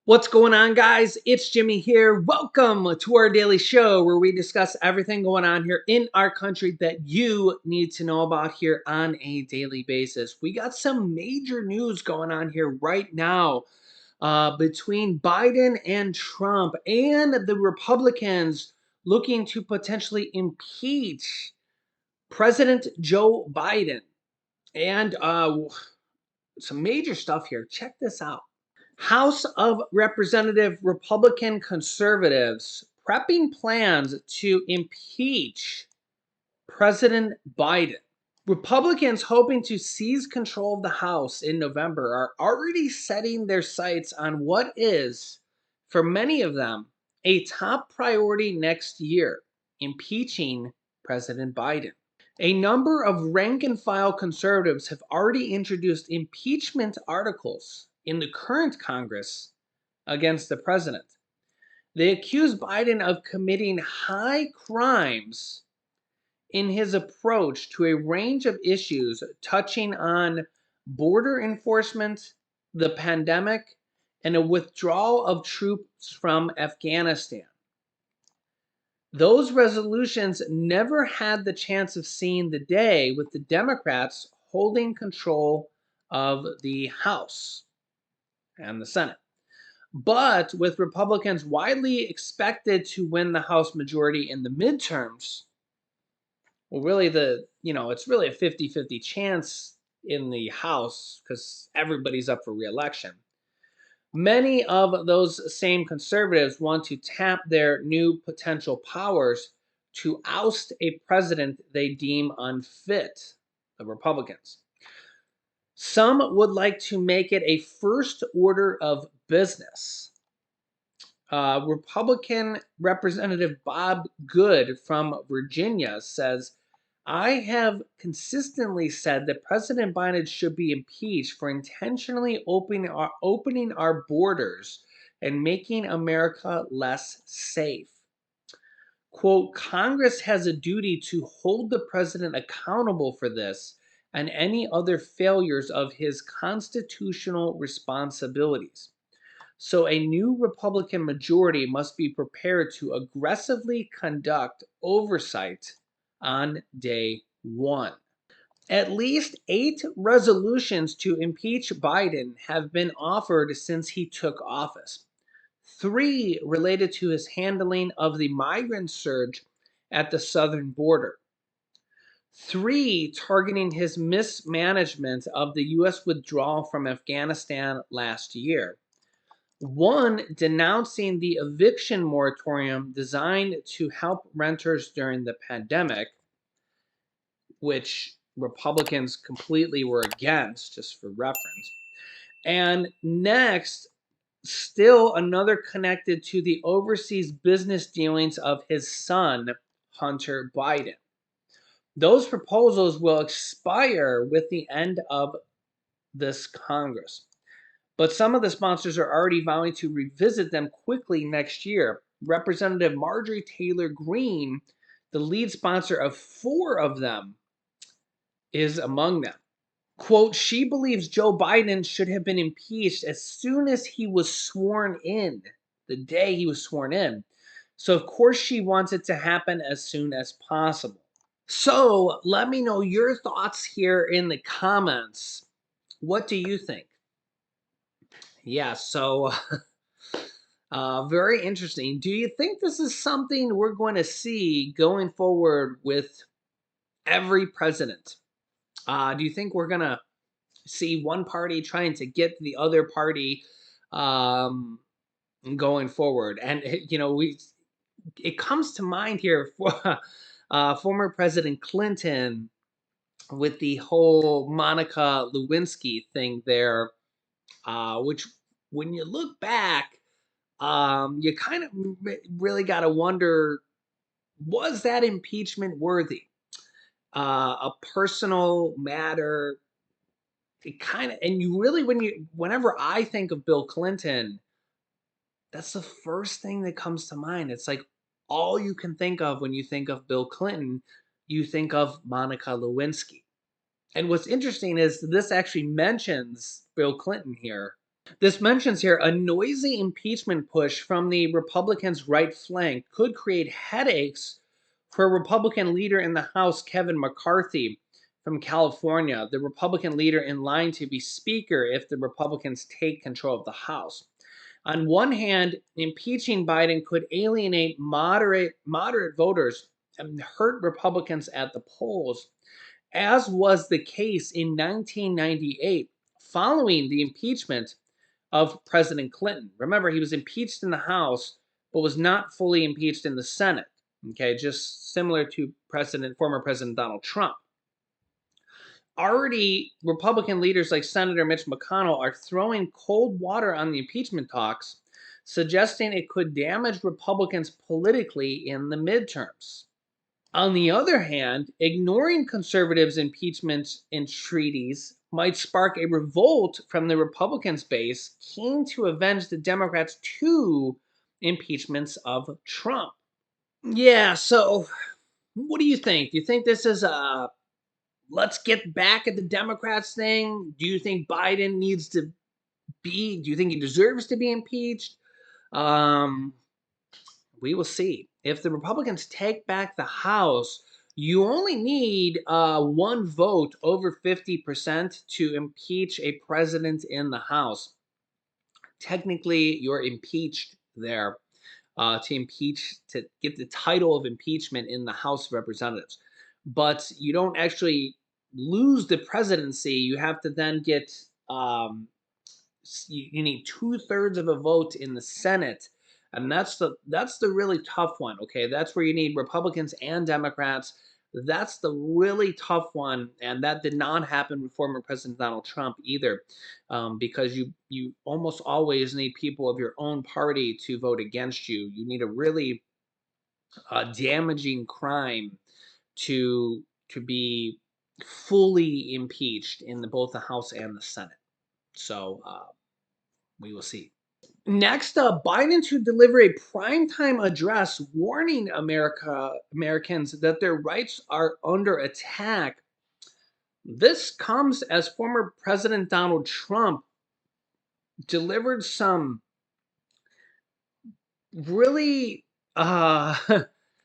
What's going on, guys? It's Jimmy here. Welcome to our daily show where we discuss everything going on here in our country that you need to know about here on a daily basis. We got some major news going on here right now between Biden and Trump and the Republicans looking to potentially impeach President Joe Biden. And some major stuff here. Check this out. House of Representative Republican conservatives prepping plans to impeach President Biden. Republicans hoping to seize control of the House in November are already setting their sights on what is, for many of them, a top priority next year: impeaching President Biden. A number of rank and file conservatives have already introduced impeachment articles in the current Congress against the president. They accuse Biden of committing high crimes in his approach to a range of issues touching on border enforcement, the pandemic, and a withdrawal of troops from Afghanistan. Those resolutions never had the chance of seeing the day with the Democrats holding control of the House and the Senate. But with Republicans widely expected to win the House majority in the midterms, well, really it's really a 50-50 chance in the House because everybody's up for re-election. Many of those same conservatives want to tap their new potential powers to oust a president they deem unfit, the Republicans. Some would like to make it a first order of business. Republican Representative Bob Good from Virginia says, I have consistently said that President Biden should be impeached for intentionally opening our borders and making America less safe. Quote, Congress has a duty to hold the president accountable for this and any other failures of his constitutional responsibilities. So a new Republican majority must be prepared to aggressively conduct oversight on day one. At least 8 resolutions to impeach Biden have been offered since he took office. 3 related to his handling of the migrant surge at the southern border. 3 targeting his mismanagement of the U.S. withdrawal from Afghanistan last year. 1 denouncing the eviction moratorium designed to help renters during the pandemic, which Republicans completely were against, just for reference. And next, still another connected to the overseas business dealings of his son, Hunter Biden. Those proposals will expire with the end of this Congress. But some of the sponsors are already vowing to revisit them quickly next year. Representative Marjorie Taylor Greene, the lead sponsor of 4 of them, is among them. Quote, she believes Joe Biden should have been impeached as soon as he was sworn in, the day he was sworn in. So, of course, she wants it to happen as soon as possible. So, let me know your thoughts here in the comments. What do you think? Yeah, so very interesting. Do you think this is something we're going to see going forward with every president? Do you think we're going to see one party trying to get the other party going forward? And, it comes to mind here for former President Clinton with the whole Monica Lewinsky thing there, which when you look back, you kind of really got to wonder, was that impeachment worthy? A personal matter. It kind of, and you really, whenever I think of Bill Clinton, that's the first thing that comes to mind. It's like all you can think of when you think of Bill Clinton, you think of Monica Lewinsky. And what's interesting is this actually mentions Bill Clinton here This mentions here a noisy impeachment push from the Republicans' right flank could create headaches for Republican leader in the House, Kevin McCarthy from California, the Republican leader in line to be Speaker if the Republicans take control of the House. On one hand, impeaching Biden could alienate moderate voters and hurt Republicans at the polls, as was the case in 1998 following the impeachment of President Clinton. Remember, he was impeached in the House, but was not fully impeached in the Senate. Okay, just similar to former President Donald Trump. Already, Republican leaders like Senator Mitch McConnell are throwing cold water on the impeachment talks, suggesting it could damage Republicans politically in the midterms. On the other hand, ignoring conservatives' impeachment entreaties might spark a revolt from the Republicans' base keen to avenge the Democrats' two impeachments of Trump. Yeah, so what do you think? Do you think this is a let's get back at the Democrats thing? Do you think Biden needs to do you think he deserves to be impeached? Um, we will see. If the Republicans take back the House, you only need one vote over 50% to impeach a president in the House. Technically, you're impeached there to get the title of impeachment in the House of Representatives. But you don't actually lose the presidency. You have to then get you need 2/3 of a vote in the Senate, and that's the really tough one. Okay, that's where you need Republicans and Democrats. That's the really tough one, and that did not happen with former President Donald Trump either, because you almost always need people of your own party to vote against you. You need a really damaging crime to be fully impeached in both the House and the Senate. So we will see. Next up, Biden to deliver a primetime address warning Americans that their rights are under attack. This comes as former President Donald Trump delivered some really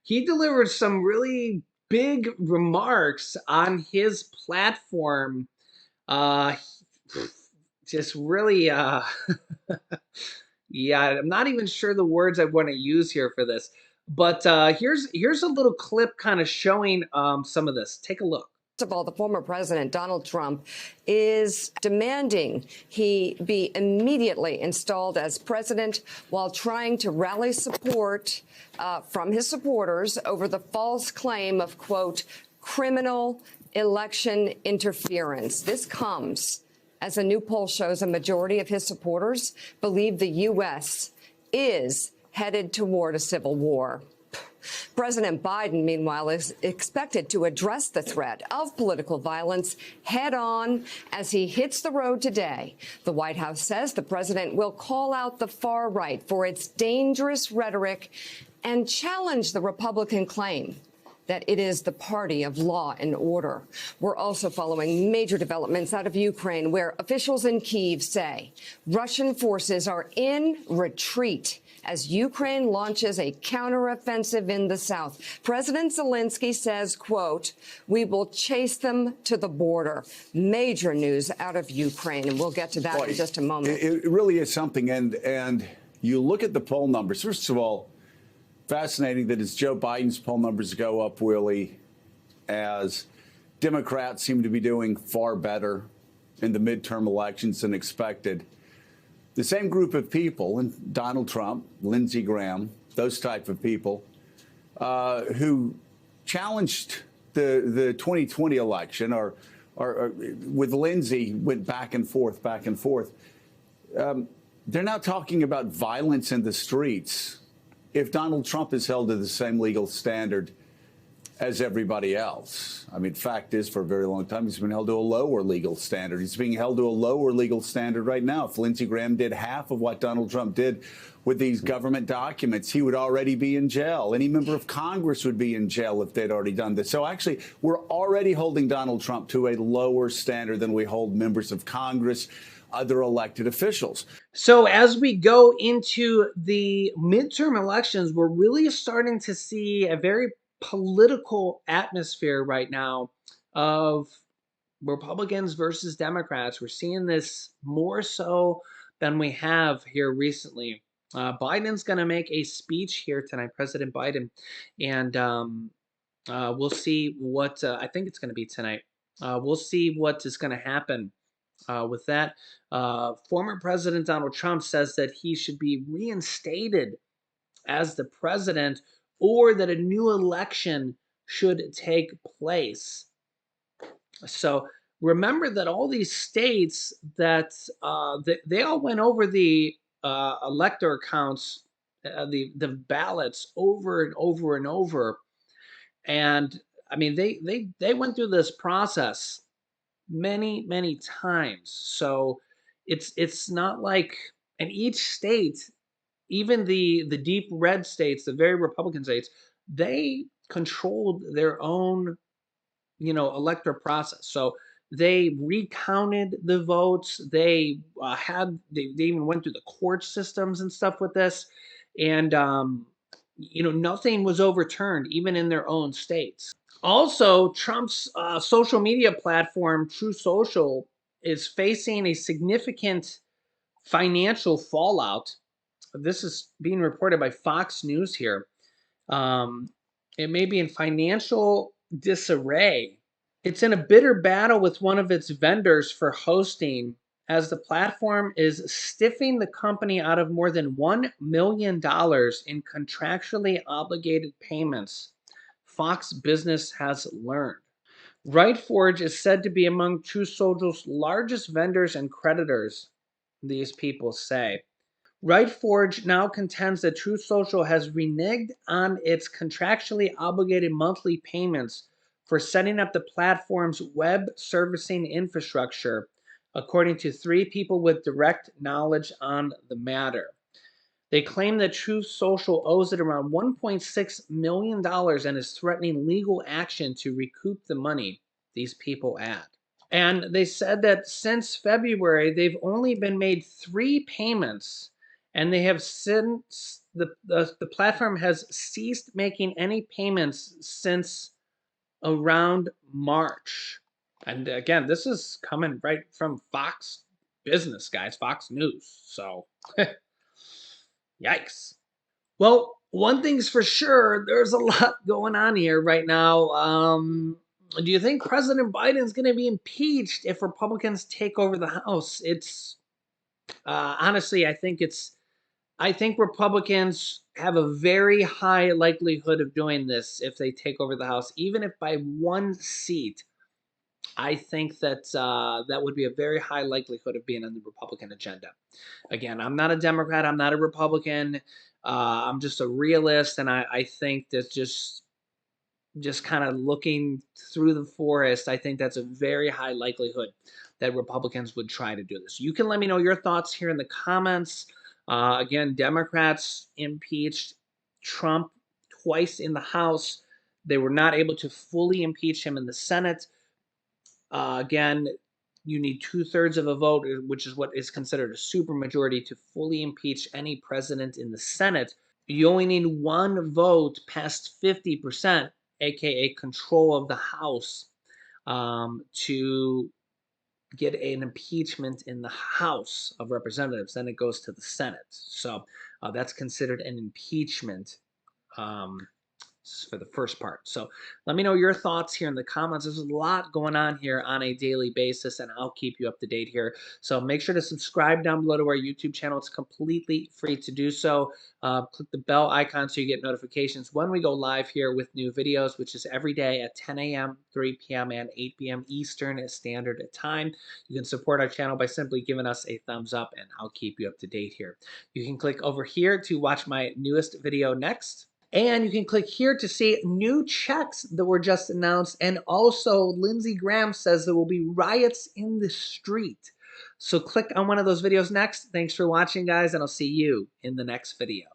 he delivered some really big remarks on his platform. Uh just really Yeah, I'm not even sure the words I want to use here for this, but here's a little clip kind of showing some of this. Take a look. First of all, the former president, Donald Trump, is demanding he be immediately installed as president while trying to rally support from his supporters over the false claim of, quote, criminal election interference. This comes as a new poll shows a majority of his supporters believe the U.S. is headed toward a civil war. President Biden, meanwhile, is expected to address the threat of political violence head on as he hits the road today. The White House says the president will call out the far right for its dangerous rhetoric and challenge the Republican claim that it is the party of law and order. We're also following major developments out of Ukraine, where officials in Kyiv say Russian forces are in retreat as Ukraine launches a counteroffensive in the south. President Zelensky says, quote, we will chase them to the border. Major news out of Ukraine, and we'll get to that in just a moment. It really is something, and you look at the poll numbers. First of all, fascinating that as Joe Biden's poll numbers go up, Willie, as Democrats seem to be doing far better in the midterm elections than expected. The same group of people, and Donald Trump, Lindsey Graham, those type of people, who challenged the 2020 election, or with Lindsey went back and forth. They're now talking about violence in the streets. If Donald Trump is held to the same legal standard as everybody else. I mean, fact is, for a very long time, he's been held to a lower legal standard. He's being held to a lower legal standard right now. If Lindsey Graham did half of what Donald Trump did with these government documents, he would already be in jail. Any member of Congress would be in jail if they'd already done this. So actually, we're already holding Donald Trump to a lower standard than we hold members of Congress. other elected officials. So as we go into the midterm elections, we're really starting to see a very political atmosphere right now of Republicans versus Democrats. We're seeing this more so than we have here recently. Biden's going to make a speech here tonight, President Biden, and we'll see what I think it's going to be tonight. We'll see what is going to happen with that. Former President Donald Trump says that he should be reinstated as the president or that a new election should take place. So remember that all these states that they all went over the elector counts, the ballots over and over and over, and I mean they went through this process many times. So it's not like, and each state, even the deep red states, the very Republican states, they controlled their own electoral process. So they recounted the votes. They even went through the court systems and stuff with this, and nothing was overturned, even in their own states. Also, Trump's social media platform, True Social, is facing a significant financial fallout. This is being reported by Fox News here. Um, it may be in financial disarray. It's in a bitter battle with one of its vendors for hosting, as the platform is stiffing the company out of more than $1 million in contractually obligated payments, Fox Business has learned. RightForge is said to be among True Social's largest vendors and creditors, these people say. RightForge now contends that True Social has reneged on its contractually obligated monthly payments for setting up the platform's web servicing infrastructure, according to 3 people with direct knowledge on the matter. They claim that True Social owes it around $1.6 million and is threatening legal action to recoup the money, these people add. And they said that since February, they've only been made 3 payments, and they have since the platform has ceased making any payments since around March. And again, this is coming right from Fox Business, guys, Fox News. So, yikes. Well, one thing's for sure, there's a lot going on here right now. Do you think President Biden's going to be impeached if Republicans take over the House? It's honestly, I think Republicans have a very high likelihood of doing this if they take over the House, even if by 1 seat. I think that that would be a very high likelihood of being on the Republican agenda. Again, I'm not a Democrat. I'm not a Republican. I'm just a realist, and I think that just kind of looking through the forest, I think that's a very high likelihood that Republicans would try to do this. You can let me know your thoughts here in the comments. Again, Democrats impeached Trump twice in the House. They were not able to fully impeach him in the Senate. Again, you need 2/3 of a vote, which is what is considered a supermajority to fully impeach any president in the Senate. You only need 1 vote past 50%, aka control of the House, to get an impeachment in the House of Representatives. Then it goes to the Senate. So that's considered an impeachment. For the first part. So let me know your thoughts here in the comments. There's a lot going on here on a daily basis, and I'll keep you up to date here. So make sure to subscribe down below to our YouTube channel. It's completely free to do so. Click the bell icon so you get notifications when we go live here with new videos, which is every day at 10 a.m., 3 p.m., and 8 p.m. Eastern Standard Time. You can support our channel by simply giving us a thumbs up, and I'll keep you up to date here. You can click over here to watch my newest video next. And you can click here to see new checks that were just announced. And also, Lindsey Graham says there will be riots in the street. So click on one of those videos next. Thanks for watching, guys, and I'll see you in the next video.